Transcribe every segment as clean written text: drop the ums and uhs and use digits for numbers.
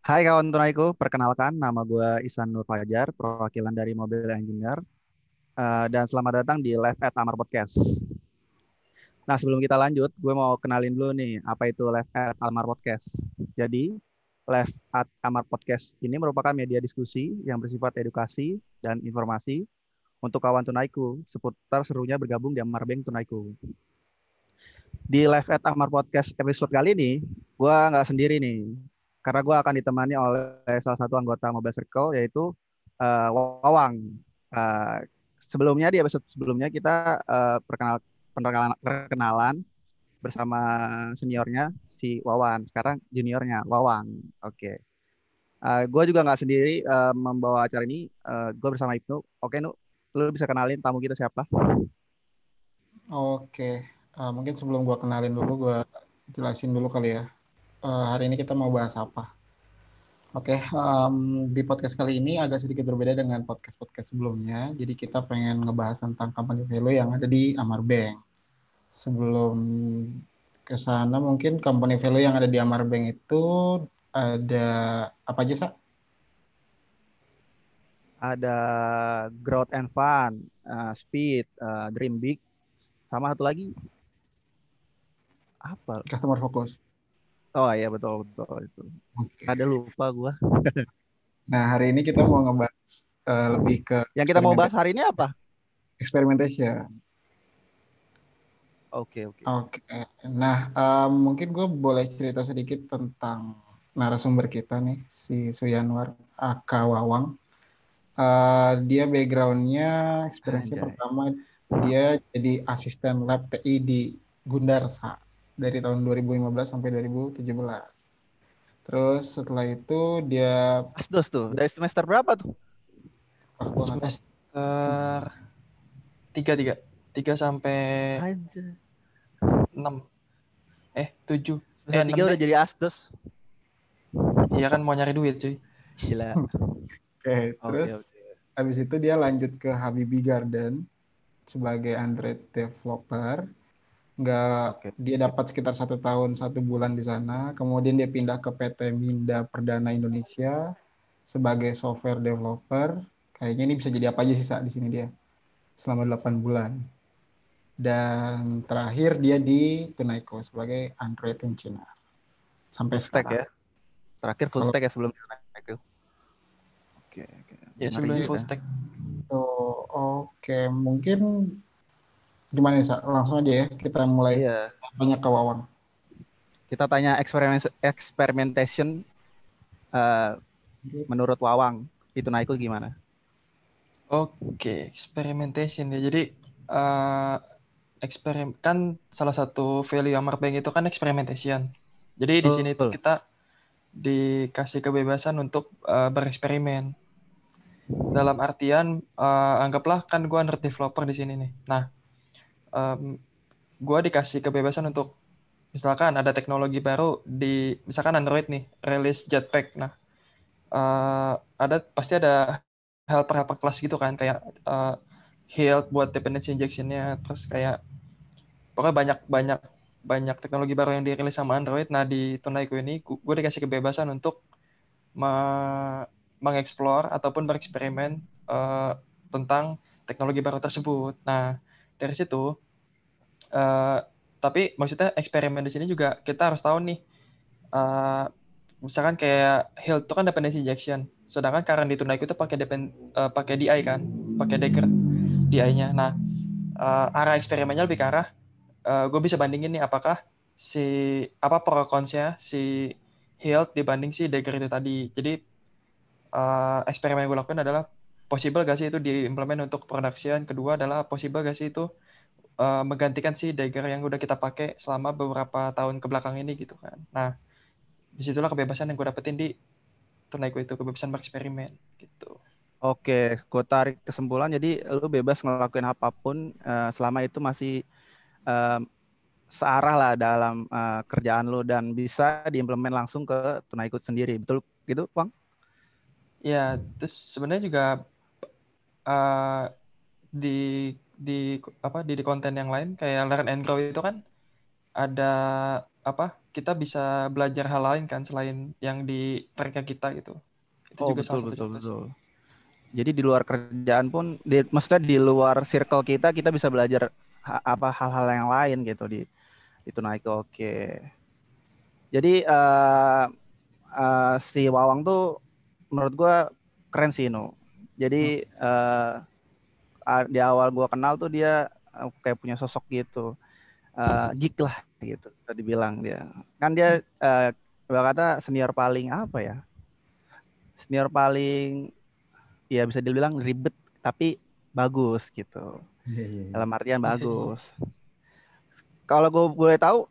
Hai kawan tunaiku, perkenalkan nama gue Ihsan Nur Fajar, perwakilan dari Mobile Engineer, dan selamat datang di Live at Amar Podcast. Nah sebelum kita lanjut, gue mau kenalin dulu nih, apa itu Live at Amar Podcast. Jadi, Live at Amar Podcast ini merupakan media diskusi yang bersifat edukasi dan informasi untuk kawan tunaiku, seputar serunya bergabung di Amar Bank Tunaiku. Di Live at Amar Podcast episode kali ini, gue nggak sendiri nih, karena gue akan ditemani oleh salah satu anggota Mobile Circle, yaitu Wawang. Uh, Sebelumnya di episode sebelumnya kita perkenalan bersama seniornya si Wawan. Sekarang juniornya Wawang. Oke. Gue juga nggak sendiri membawa acara ini. Gue bersama Ibnu. Oke, Nu, lu bisa kenalin tamu kita siapa? Oke, mungkin sebelum gua kenalin dulu, gua jelasin dulu kali ya. Hari ini kita mau bahas apa? Oke, di podcast kali ini agak sedikit berbeda dengan podcast-podcast sebelumnya. Jadi kita pengen ngebahas tentang company value yang ada di Amar Bank. Sebelum ke sana, mungkin company value yang ada di Amar Bank itu ada apa aja, Sa? Ada Growth and Fun, Speed, Dream Big, sama satu lagi apa? Customer focus. Oh iya betul betul itu. Oke. Ada lupa gua. Nah, hari ini kita mau ngebahas lebih ke Yang kita mau bahas hari ini apa? experimentation. Oke oke. Oke, nah mungkin gue boleh cerita sedikit tentang narasumber kita nih, si Suyanwar Aka Wawang. Dia backgroundnya, experience-nya Anjay. pertama dia jadi asisten lab TI di Gundarsa dari tahun 2015 sampai 2017. Terus setelah itu dia, Asdos tuh. Dari semester berapa tuh? gue nggak tahu. Semester tiga tiga tiga sampai Anjay. 6 7 Semester 6 3 udah deh. jadi Asdos. Iya kan mau nyari duit cuy. Gila. Oke, Oke terus oke. habis itu dia lanjut ke Habibie Garden sebagai Android developer. Nggak, Oke. dia dapat sekitar 1 tahun 1 bulan di sana. Kemudian dia pindah ke PT Minda Perdana Indonesia sebagai software developer. Kayaknya ini bisa jadi apa aja sih, Sa, di sini dia selama 8 bulan. Dan terakhir dia di Tunaiko sebagai Android engineer sampai Full stack sekarang. ya. Terakhir full Kalau stack ya sebelum naik tuh. Oke oke. Ya Ngeri sebelumnya juga. full stack. itu, oke, mungkin gimana nih, Sa? Langsung aja ya kita mulai Iya. tanya ke Wawang. Kita tanya experimentation eh, menurut Wawang itu naik gimana? Oke, experimentation ya. Jadi kan salah satu value Amar Bank itu kan experimentation. Jadi di sini tuh Betul. kita dikasih kebebasan untuk bereksperimen. Dalam artian anggaplah kan gue Android developer di sini nih. Nah, gue dikasih kebebasan untuk misalkan ada teknologi baru di misalkan Android nih rilis Jetpack. Nah, pasti ada helper class gitu kan kayak Hilt buat dependency injection-nya, terus kayak pokoknya banyak teknologi baru yang dirilis sama Android. Nah, di Tunaiku ini gue dikasih kebebasan untuk mengeksplor ataupun bereksperimen tentang teknologi baru tersebut. Nah, dari situ tapi maksudnya eksperimen di sini juga kita harus tahu nih, misalkan kayak Hilt itu kan dependency injection, sedangkan current di Tunaiku itu pakai DI kan, pakai dagger DI-nya. Nah, arah eksperimennya lebih ke arah gue bisa bandingin nih apakah apa pro cons-nya si Hilt dibanding si dagger itu tadi. Jadi eksperimen yang gue lakukan adalah possible gak sih itu diimplement untuk production. Kedua adalah possible gak sih itu menggantikan si dagger yang udah kita pakai selama beberapa tahun ke belakang ini gitu kan. Nah, disitulah kebebasan yang gue dapetin di Tunaiku itu, kebebasan bereksperimen gitu. Oke, gue tarik kesimpulan. Jadi lu bebas ngelakuin apapun selama itu masih eh, searah lah dalam kerjaan lu dan bisa diimplement langsung ke Tunaikut sendiri. Betul gitu, Bang? Ya, terus sebenarnya juga uh, di konten yang lain kayak Learn and Grow itu kan ada kita bisa belajar hal lain kan selain yang di mereka kita gitu. Itu Oh, juga betul, salah satu betul, contoh sih. betul. Jadi di luar kerjaan pun, maksudnya di luar circle kita bisa belajar hal-hal yang lain gitu di Tunaiko. Oke. Jadi si Wawang tuh menurut gue keren sih, No. Jadi di awal gue kenal tuh dia kayak punya sosok gitu, geek lah gitu dibilang dia. Kan dia kata senior paling apa ya? Senior paling ya bisa dibilang ribet tapi bagus gitu. Dalam artian bagus. Kalau gue boleh tahu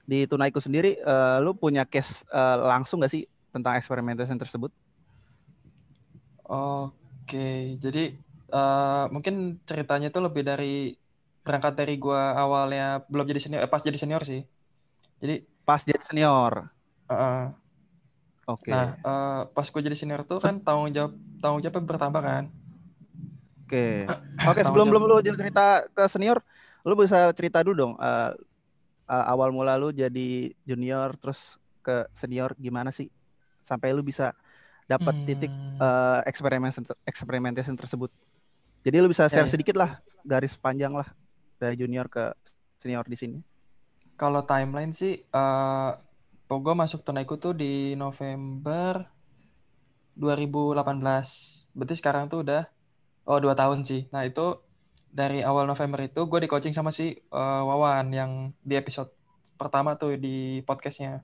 di Tunaiku sendiri, lu punya case langsung nggak sih tentang experimentation tersebut? Oke, jadi mungkin ceritanya itu lebih dari berangkat dari gua awalnya belum jadi senior, pas jadi senior sih. Jadi Pas jadi senior. uh, nah Oke. pas gue jadi senior tuh kan tanggung jawabnya bertambah kan. Oke. Oke, Tanggung sebelum jawab. lu cerita ke senior, lu bisa cerita dulu dong, awal mula lu jadi junior terus ke senior gimana sih sampai lu bisa dapat titik Hmm, experimentation tersebut. Jadi lu bisa ya share ya. sedikit lah, garis panjang lah dari junior ke senior di sini. Kalau timeline sih, gue masuk Tunaiku tuh di November 2018. Berarti sekarang tuh udah 2 tahun sih. Nah itu dari awal November itu gue di coaching sama si Wawan yang di episode pertama tuh di podcastnya.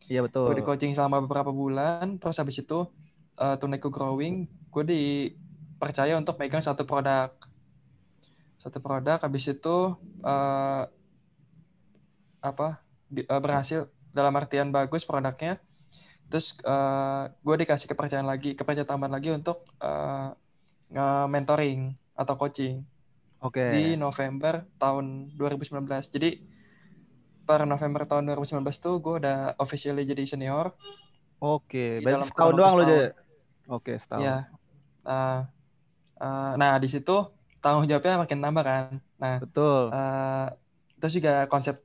Iya Gue di betul. coaching selama beberapa bulan. Terus habis itu Tunaiku Growing, gue dipercaya untuk megang satu produk. Habis itu uh, berhasil dalam artian bagus produknya. Terus gue dikasih kepercayaan tambahan lagi untuk nge-mentoring atau coaching di Oke. November tahun 2019. Jadi per November tahun 2019 tuh gue udah officially jadi senior Oke, di berarti dalam setahun kurun waktu doang lu setahun. jadi. Oke, setahun. Ya, nah di situ tanggung jawabnya makin nambah kan. Nah, Betul. uh, terus juga konsep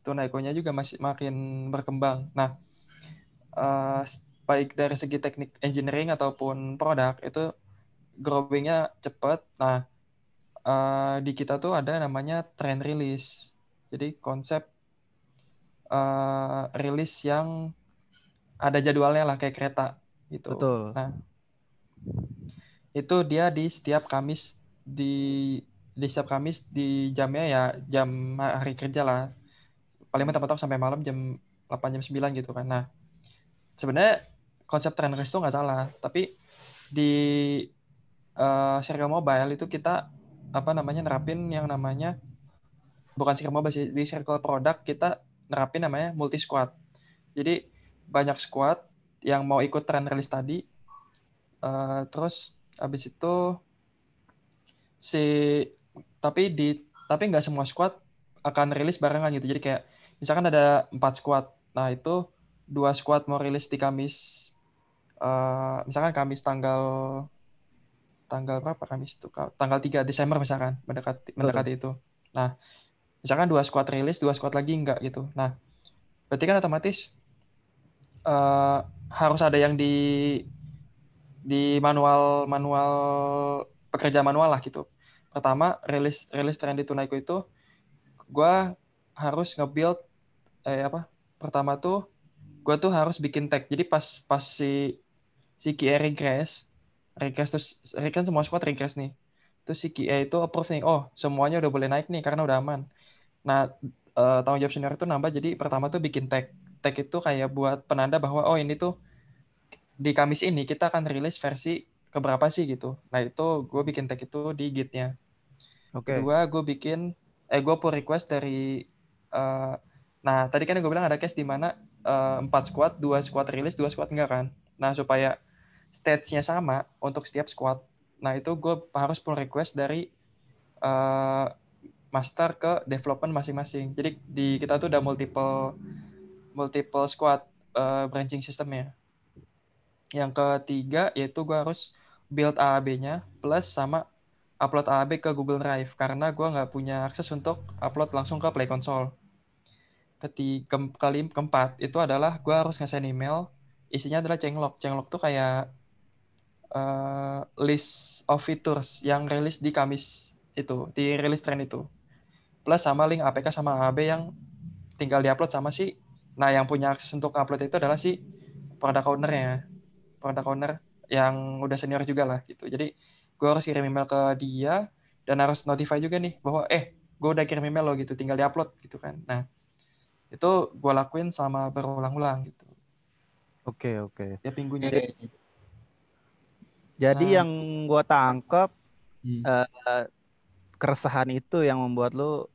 Tunaiko-nya juga masih makin berkembang. Nah, uh, baik dari segi teknik engineering ataupun produk itu growing-nya cepat. Nah, di kita tuh ada namanya trend release. Jadi konsep rilis yang ada jadwalnya lah kayak kereta gitu. Betul. Nah, itu dia di setiap Kamis di jamnya ya jam hari kerja lah. Paling mentok-mentok sampai malam jam 8 jam 9 gitu kan. Nah, sebenarnya konsep trend release itu nggak salah, tapi di Circle Mobile itu kita nerapin yang namanya bukan Circle Mobile sih, di Circle Product kita nerapin namanya multi squad. Jadi banyak squad yang mau ikut trend release tadi, terus habis itu si tapi nggak semua squad akan rilis barengan gitu. Jadi kayak misalkan ada 4 squad, nah itu 2 squad mau rilis di Kamis, misalkan Kamis tanggal tanggal berapa Kamis itu? Tanggal 3 Desember misalkan, mendekati itu. Nah, misalkan 2 squad rilis, 2 squad lagi enggak gitu. Nah, berarti kan otomatis harus ada yang di manual pekerja manual lah gitu. Pertama, rilis trend di Tunaiko itu gue harus nge-build pertama tuh gue tuh harus bikin tag. Jadi pas si QA regress terus kan semua squad regress nih. Terus si QA itu approve nih, oh semuanya udah boleh naik nih karena udah aman. Nah, tanggung jawab senior itu nambah, jadi pertama tuh bikin tag. Tag itu kayak buat penanda bahwa oh ini tuh di Kamis ini kita akan rilis versi keberapa sih gitu. Nah itu gue bikin tag itu di Git-nya. Oke. Kedua gue pull request dari nah tadi kan gue bilang ada case di mana 4 squad, 2 squad rilis, 2 squad enggak kan. Nah supaya stage-nya sama untuk setiap squad. Nah itu gue harus pull request dari master ke development masing-masing. Jadi di kita tuh udah multiple squad branching systemnya. Yang ketiga yaitu gue harus build AAB-nya plus sama upload AAB ke Google Drive karena gue nggak punya akses untuk upload langsung ke Play Console. kali keempat itu adalah gue harus nge-send email, isinya adalah changelog. Changelog tuh kayak list of features yang rilis di Kamis itu, di rilis trend itu. Plus sama link APK sama AB yang tinggal diupload sama si, nah yang punya akses untuk upload itu adalah si product owner-nya. Product owner yang udah senior juga lah gitu. Jadi gue harus kirim email ke dia dan harus notify juga nih bahwa gue udah kirim email lo gitu, tinggal diupload gitu kan. Nah itu gue lakuin selama berulang-ulang gitu. Oke. Tiap minggunya. Jadi Nah, yang gue tangkep keresahan itu yang membuat lu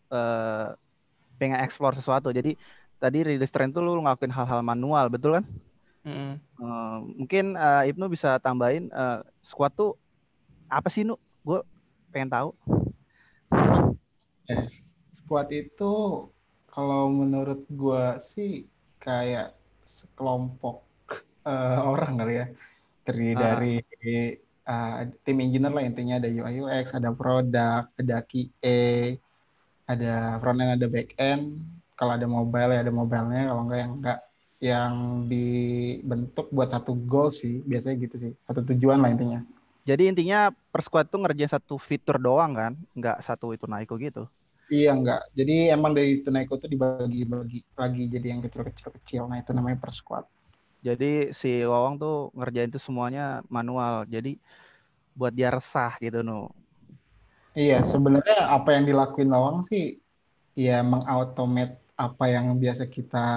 pengen explore sesuatu. Jadi tadi rilis trend tuh lu ngelakuin hal-hal manual, betul kan? Mungkin Ibnu bisa tambahin squad tuh apa sih, Nu? Gue pengen tahu. Squad itu kalau menurut gue sih kayak sekelompok orang kali ya, terdiri dari tim engineer lah intinya, ada UI UX, ada produk, ada QA, ada front end, ada back end. Kalau ada mobile ya ada mobilenya, kalau enggak yang dibentuk buat satu goal sih, biasanya gitu sih, satu tujuan lah intinya. Jadi intinya per squad tuh ngerjain satu fitur doang kan, nggak satu itu Naiko gitu. Iya enggak. Jadi emang dari Tunaiko itu dibagi-bagi lagi jadi yang kecil-kecil. Nah itu namanya per squad. Jadi si Wawang tuh ngerjain itu semuanya manual. Jadi buat dia resah gitu, Nu. Iya, sebenarnya apa yang dilakuin Lawang sih ya mengautomate apa yang biasa kita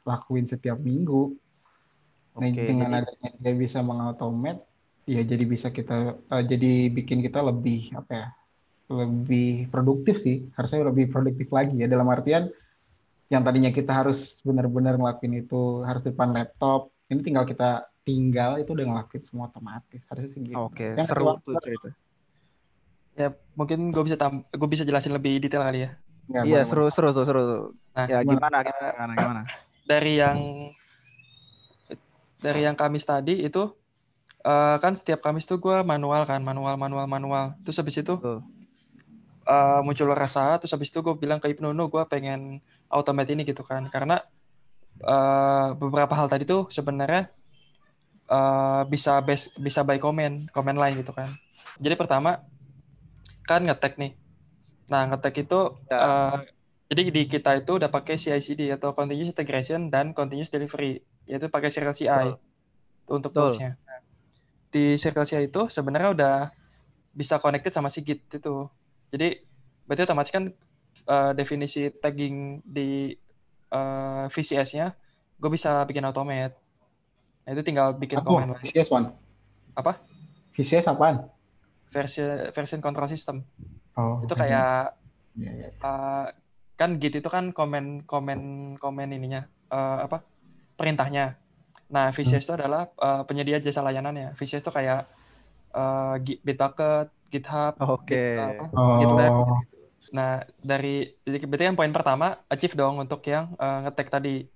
lakuin setiap minggu. Nah, Oke, dengan jadi adanya dia bisa mengautomate, ya jadi bisa kita jadi bikin kita lebih apa ya? Lebih produktif sih. Harusnya lebih produktif lagi ya, dalam artian yang tadinya kita harus benar-benar ngelakuin itu harus depan laptop, ini tinggal itu udah ngelakuin semua otomatis, harusnya sih gitu. oke, Yang seru kecewa tuh cerita. ya mungkin gue bisa jelasin lebih detail kali ya. ya, Iya, boleh. seru. Nah, Ya Gimana? gimana? dari yang Kamis tadi itu kan setiap Kamis tuh gue manual. Terus habis itu Betul. muncul rasa, terus habis itu gue bilang ke Ibnu, gue pengen automate ini gitu kan, karena beberapa hal tadi tuh sebenarnya bisa by comment line gitu kan. Jadi pertama kan ngetek nih. Nah ngetek itu Ya, jadi di kita itu udah pakai CI/CD atau continuous integration dan continuous delivery, yaitu pakai Circle CI betul. untuk Betul. toolsnya. Di Circle CI itu sebenarnya udah bisa connected sama si Git itu. Jadi berarti otomatis kan definisi tagging di VCS-nya gue bisa bikin automate. Nah, itu tinggal bikin command line. VCS one. Apa? VCS apaan? Version control system. Oh, Itu version. kayak Ya. kan Git itu kan komen ininya perintahnya. Nah, VCS itu adalah penyedia jasa layanannya. VCS itu kayak Bitbucket, GitHub, Oke. GitLab. Oh, Nah, berarti yang poin pertama achieve dong untuk yang ngetek tadi.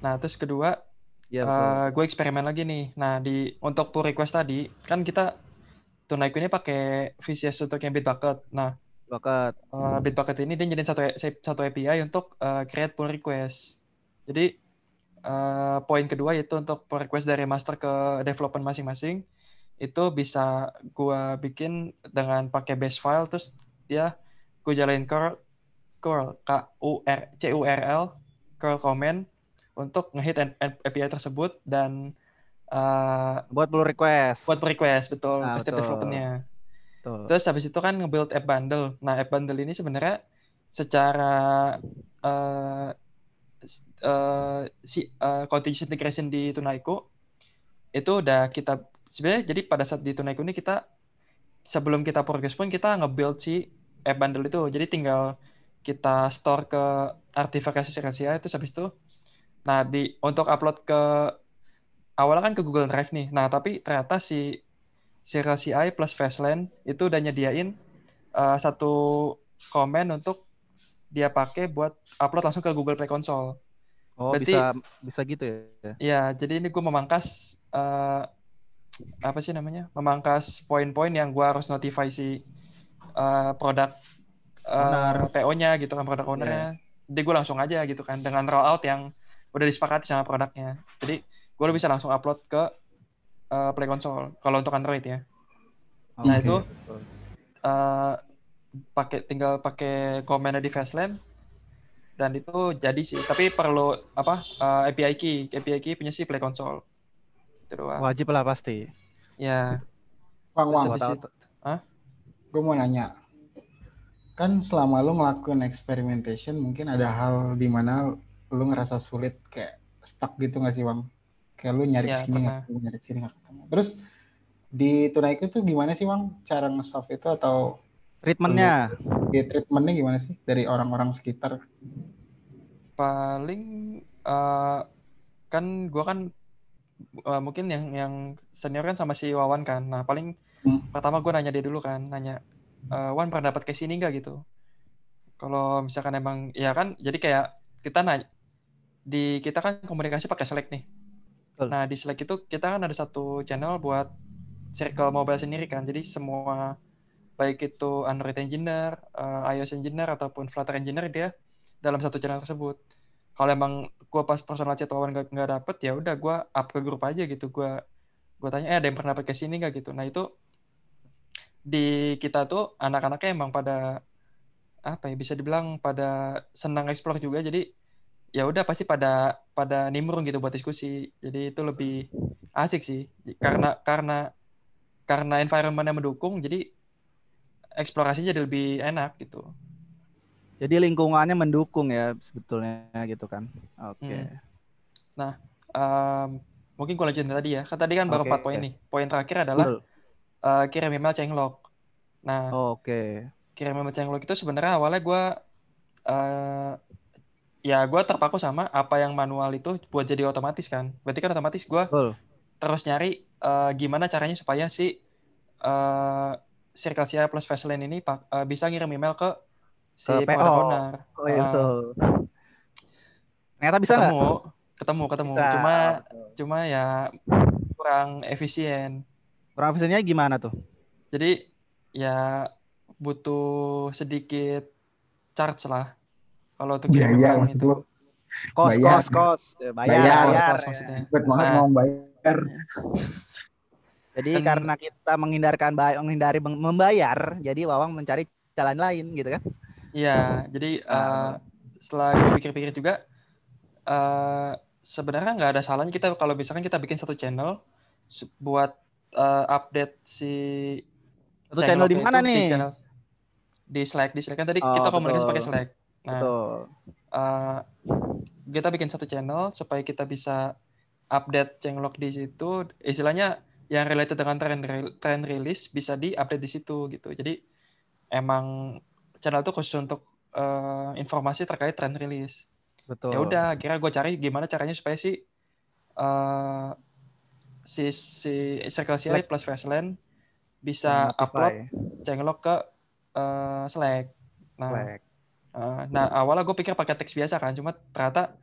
Nah, terus kedua Iya, betul. gue eksperimen lagi nih. Nah, untuk pull request tadi kan kita Tunaiku ini pakai VCS untuk yang Bitbucket. Nah, Bakat. Bitbucket ini dia jadiin satu API untuk create pull request. Jadi poin kedua yaitu untuk pull request dari master ke development masing-masing itu bisa gue bikin dengan pakai base file, terus dia gue jalanin curl curl command untuk ngehit API tersebut dan Buat pull request. buat pull request betul Nah, ke setiap betul. developernya. Betul. Terus habis itu kan nge-build app bundle. Nah, app bundle ini sebenarnya secara continuous integration di Tunaiku itu udah kita sebenarnya, jadi pada saat di Tunaiku ini kita sebelum kita progress pun kita nge-build si app bundle itu. Jadi tinggal kita store ke artifact CI itu habis itu. Nah, untuk upload ke awalnya kan ke Google Drive nih. Nah, tapi ternyata si CI plus Fastlane itu udah nyediain satu komen untuk dia pakai buat upload langsung ke Google Play Console. Oh, Berarti bisa gitu ya. ya, jadi ini gue memangkas apa sih namanya? Memangkas poin-poin yang gue harus notify si produk Owner. PO-nya gitu kan, produk Iya. owner-nya. Jadi gue langsung aja gitu kan dengan rollout yang udah disepakati sama produknya. Jadi gue bisa langsung upload ke Play Console kalau untuk Android ya. Nah Oke, itu betul. tinggal pakai komennya di Fastland dan itu jadi sih. Tapi perlu API key punya sih Play Console. Itu doang. Wajib lah pasti. Ya. Wang, Terus Wang, Gua habis tahu itu, tuh. gue mau nanya. Kan selama lu ngelakuin experimentation, mungkin ada hal di mana lu ngerasa sulit, kayak stuck gitu nggak sih, Wang? Kayak lu nyari ya kesini nggak pernah. ketemu, nyari kesini nggak ketemu. Terus di Tunaiku tuh gimana sih, Wang? Cara nge-solve itu atau lu Treatmentnya. treatmentnya gimana sih dari orang-orang sekitar? Paling kan gue kan mungkin yang senior kan sama si Wawan kan. Nah paling pertama gue nanya dia dulu kan, nanya Wan pernah dapat case ini nggak gitu. Kalau misalkan emang ya kan, jadi kayak kita nanya kita kan komunikasi pakai Slack nih. Betul. Nah di Slack itu kita kan ada satu channel buat circle mobile sendiri kan. Jadi semua baik itu Android engineer, iOS engineer ataupun Flutter engineer dia dalam satu channel tersebut. Kalau emang gue pas personal chat Wawan nggak dapet, ya udah gue up ke grup aja gitu. Gue tanya, ada yang pernah pakai sini nggak gitu. Nah itu di kita tuh anak-anaknya emang pada apa ya, bisa dibilang pada senang explore juga. Jadi ya udah pasti pada nimbrung gitu buat diskusi. Jadi itu lebih asik sih karena environment-nya mendukung, jadi eksplorasinya jadi lebih enak gitu. Jadi lingkungannya mendukung ya sebetulnya gitu kan. Oke. Nah, mungkin gue lanjutin tadi ya. Tadi kan baru 4 poin Oke. nih. Poin terakhir adalah Betul. kirim email changelog. Nah, Oke. kirim email changelog itu sebenarnya awalnya gue ya gue terpaku sama apa yang manual itu buat jadi otomatis kan. Berarti kan otomatis gue Betul. terus nyari gimana caranya supaya si Circle CI plus Fastlane ini bisa ngirim email ke Ke si PO. product owner. Oh iya betul. Ternyata bisa nggak? Ketemu. Bisa. Cuma Oh, betul. cuma ya kurang efisien. Profesinya gimana tuh? Jadi ya butuh sedikit charge lah kalau untuk kirim Biaya email maksud itu. lu? Kos. Bayar. Bayar. Kos Ya. maksudnya. Ribet banget Nah, mau bayar. Jadi kan karena kita menghindari membayar, jadi Wawang mencari jalan lain gitu kan? iya, jadi setelah gue pikir-pikir juga sebenarnya nggak ada salahnya kita kalau misalkan kita bikin satu channel buat update si Satu channel di changelognya mana itu di nih? channel di Slack kan tadi Oh kita komunikasi betul. pakai Slack. Nah, Betul. kita bikin satu channel supaya kita bisa update changelog di situ, istilahnya yang related dengan trend release bisa di-update di situ gitu. Jadi emang channel itu khusus untuk informasi terkait trend release. Ya Betul. udah, akhirnya gue cari gimana caranya supaya si Circle CI plus Fastlane bisa Notify. upload changelog ke Slack. Nah, Slack. awalnya gue pikir pakai teks biasa kan, cuma ternyata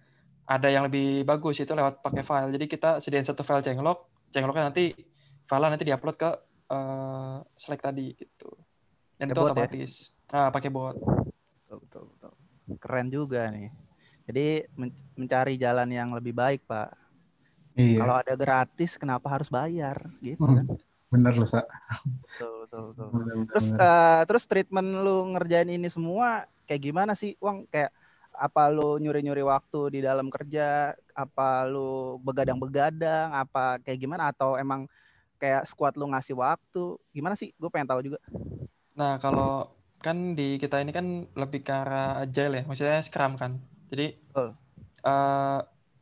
ada yang lebih bagus itu lewat pakai file. Jadi kita sediain satu file changelognya nanti file nanti diupload ke Slack tadi gitu. Dan Pakai itu bot ya. otomatis. Pakai bot. Betul. Keren juga nih. Jadi mencari jalan yang lebih baik, Pak. Iya. Kalau ada gratis, kenapa harus bayar? Gitu kan? Bener loh, Sa. Betul. Bener. Terus treatment lu ngerjain ini semua kayak gimana sih, Wang? Kayak apa lu nyuri-nyuri waktu di dalam kerja? Apa lu begadang-begadang? Apa kayak gimana? Atau emang kayak squad lu ngasih waktu? Gimana sih? Gue pengen tahu juga. Nah, kalau kan di kita ini kan lebih ke arah agile ya, maksudnya Scrum kan. Jadi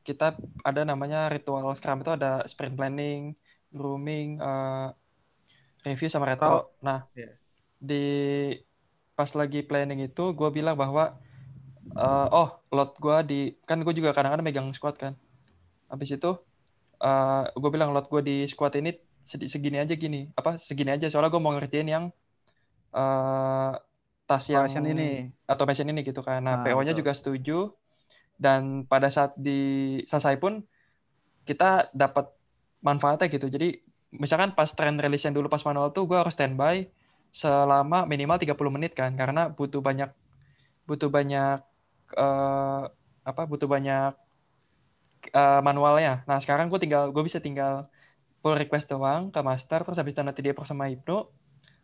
kita ada namanya ritual Scrum, itu ada sprint planning, grooming, review sama retro. Nah, di pas lagi planning itu gue bilang bahwa load gue kan gue juga kadang-kadang megang squad kan. Habis itu gue bilang load gue di squad ini segini aja soalnya gue mau ngerjain yang tas yang automation ini gitu kan. Nah, PO-nya juga setuju, dan pada saat selesai pun kita dapat manfaatnya gitu. Jadi misalkan pas trend release yang dulu pas manual tuh gue harus standby selama minimal 30 menit kan, karena butuh banyak butuh banyak manualnya. Nah sekarang gue bisa tinggal pull request doang ke master, terus habis itu nanti dia sama Ibnu,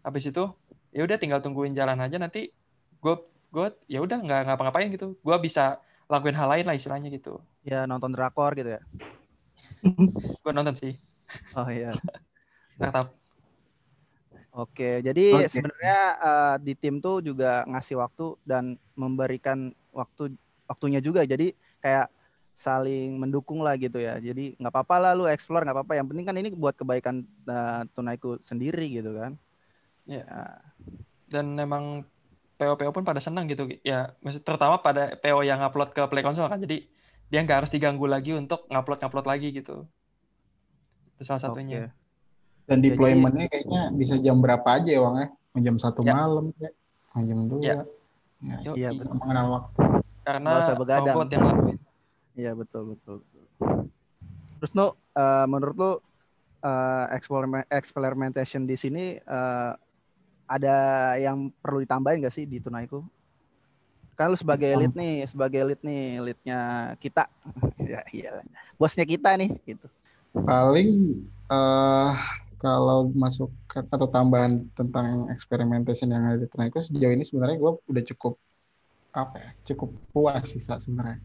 habis itu ya udah tinggal tungguin jalan aja, nanti gue ya udah nggak ngapa-ngapain gitu, gue bisa lakuin hal lain lah istilahnya gitu. Ya nonton drakor gitu ya. Gue nonton sih Oh iya. startup. Oke, jadi Oke. sebenarnya di tim tuh juga ngasih waktu dan memberikan waktunya juga. Jadi kayak saling mendukung lah gitu ya. Jadi nggak apa-apa lah lu explore, nggak apa-apa. Yang penting kan ini buat kebaikan Tunaiku sendiri gitu kan. Ya. Nah, Dan memang PO pun pada senang gitu ya, terutama pada PO yang upload ke Play Console kan, jadi dia nggak harus diganggu lagi untuk ngupload lagi gitu. Itu salah satunya. oke. Dan Ya jadi deployment-nya kayaknya bisa jam berapa aja ya, Bang ya? Jam 1 Ya, malam kayak, jam 2. ya. Ya, iya Yoi. betul. nggak mengenal waktu. Nggak usah Karena begadang. robot yang lakuin. Iya betul. Terus menurut lu experimentation di sini ada yang perlu ditambahin nggak sih di Tunaiku? Kan lu sebagai lead nih, leadnya kita. Ya iya. Bosnya kita nih gitu. Paling kalau masuk atau tambahan tentang experimentation yang ada di Tenaiko, sejauh ini sebenarnya gue udah cukup puas sih sebenarnya.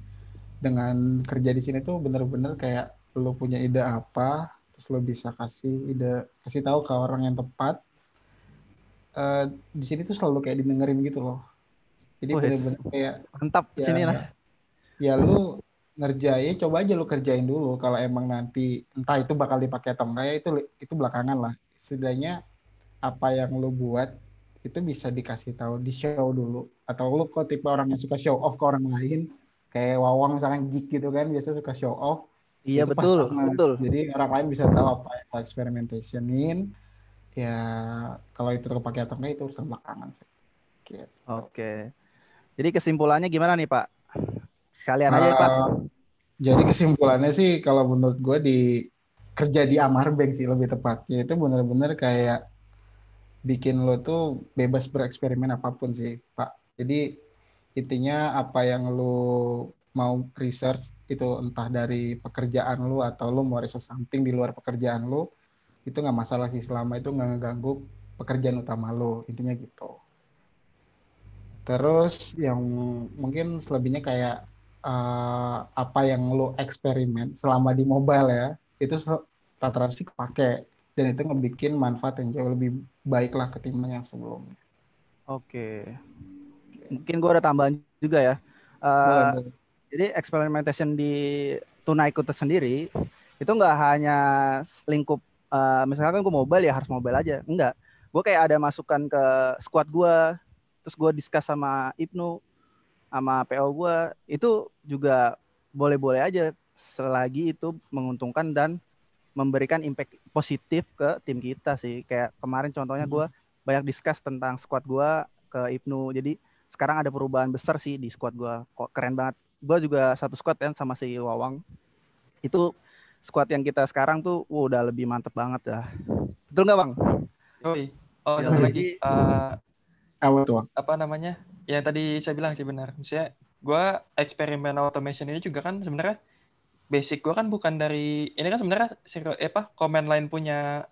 Dengan kerja di sini tuh bener-bener kayak lo punya ide apa, terus lo bisa kasih tahu ke orang yang tepat. Di sini tuh selalu kayak didengerin gitu loh. Jadi Wes, bener-bener kayak mantap ya sini lah. ya lu ngerjain, coba aja lu kerjain dulu. Kalau emang nanti entah itu bakal dipakai atau enggak ya itu belakangan lah. Setidaknya apa yang lu buat itu bisa dikasih tahu, di show dulu. Atau lu kok tipe orang yang suka show off ke orang lain, kayak Wawang misalnya geek gitu kan, biasa suka show off, Iya itu pas betul. banget. Jadi orang lain bisa tahu apa yang lo experimentationin. Ya kalau itu kepake atau enggak itu urusan belakangan sih. Gitu. Oke. Jadi kesimpulannya gimana nih Pak? Sekalian aja Pak. Uh, jadi kesimpulannya sih kalau menurut gue kerja di Amarbank sih lebih tepatnya itu bener-bener kayak bikin lo tuh bebas bereksperimen apapun sih Pak. Jadi intinya apa yang lo mau research itu entah dari pekerjaan lo atau lo mau research something di luar pekerjaan lo, itu nggak masalah sih selama itu nggak ngeganggu pekerjaan utama lo, intinya gitu. Terus yang mungkin selebihnya kayak apa yang lo eksperimen selama di mobile ya, itu rata-rata sih kepake. Dan itu ngebikin manfaat yang jauh lebih baik lah ketimbang yang sebelumnya. Oke. Mungkin gue ada tambahan juga ya. Boleh. Jadi experimentation di Tunaiku tersendiri itu nggak hanya lingkup misalkan gue mobile ya harus mobile aja. Enggak. Gue kayak ada masukan ke squad gue, terus gue discuss sama Ibnu, sama PO gue, itu juga boleh-boleh aja selagi itu menguntungkan dan memberikan impact positif ke tim kita sih. Kayak kemarin contohnya gue banyak discuss tentang squad gue ke Ibnu. Jadi sekarang ada perubahan besar sih di squad gue. Kok keren banget. Gue juga satu squad kan sama si Wawang. Itu squad yang kita sekarang tuh udah lebih mantep banget ya. Betul nggak Bang? Oh, Ya, satu jadi, lagi. Apa namanya? Yang tadi saya bilang sih benar. Misalnya gue eksperimen automation ini juga kan sebenarnya basic gue kan bukan dari ini kan sebenarnya command line punya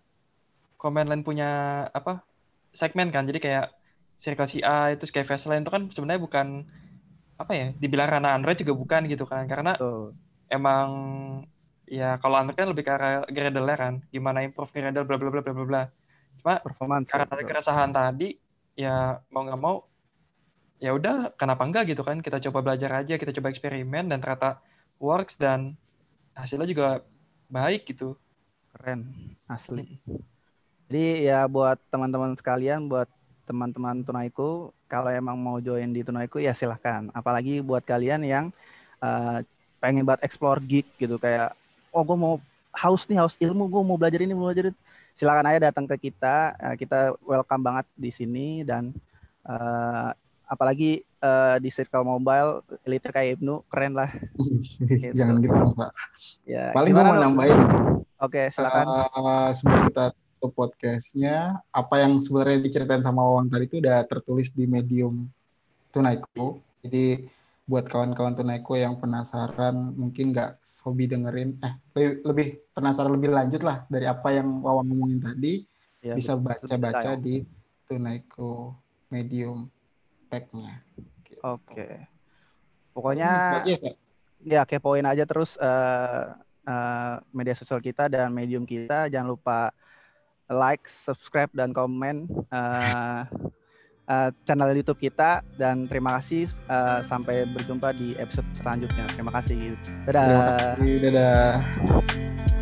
apa segmen kan, jadi kayak circle CI itu kayak fast line itu kan sebenarnya bukan apa ya, dibilang ranah Android juga bukan gitu kan, karena emang ya kalau Android kan lebih ke arah Gradle kan, gimana improve Gradle bla bla bla bla bla. Cuma performance karena ya, ada keresahan tadi ya mau nggak mau ya udah kenapa enggak gitu kan, kita coba belajar aja, kita coba eksperimen dan ternyata works dan hasilnya juga baik gitu. Keren, asli. Jadi ya buat teman-teman sekalian, buat teman-teman Tunaiku, kalau emang mau join di Tunaiku ya silahkan. Apalagi buat kalian yang pengen banget explore geek gitu, kayak gue mau haus ilmu, gue mau belajar ini, silakan aja datang ke kita. Kita welcome banget di sini dan apalagi di Circle Mobile, elite kayak Ibnu, keren lah. Gitu. Jangan gitu Pak. Ya, paling gue mau nambahin. Oke, silakan. Sebelum kita tutup podcastnya, apa yang sebenarnya diceritain sama Wawang tadi itu udah tertulis di Medium Tunaiku. Jadi buat kawan-kawan Tunaiku yang penasaran, mungkin nggak hobi dengerin, lebih penasaran lebih lanjut lah dari apa yang Wawan ngomongin tadi, Ya, bisa lebih baca-baca detail. di Tunaiku Medium tag-nya. Gitu. Oke. Paling Pokoknya itu aja ya. ya kepoin aja terus media sosial kita dan medium kita. Jangan lupa like, subscribe, dan komen channel YouTube kita. Dan terima kasih. Sampai berjumpa di episode selanjutnya. Terima kasih. Terima Dadah. kasih, dadah.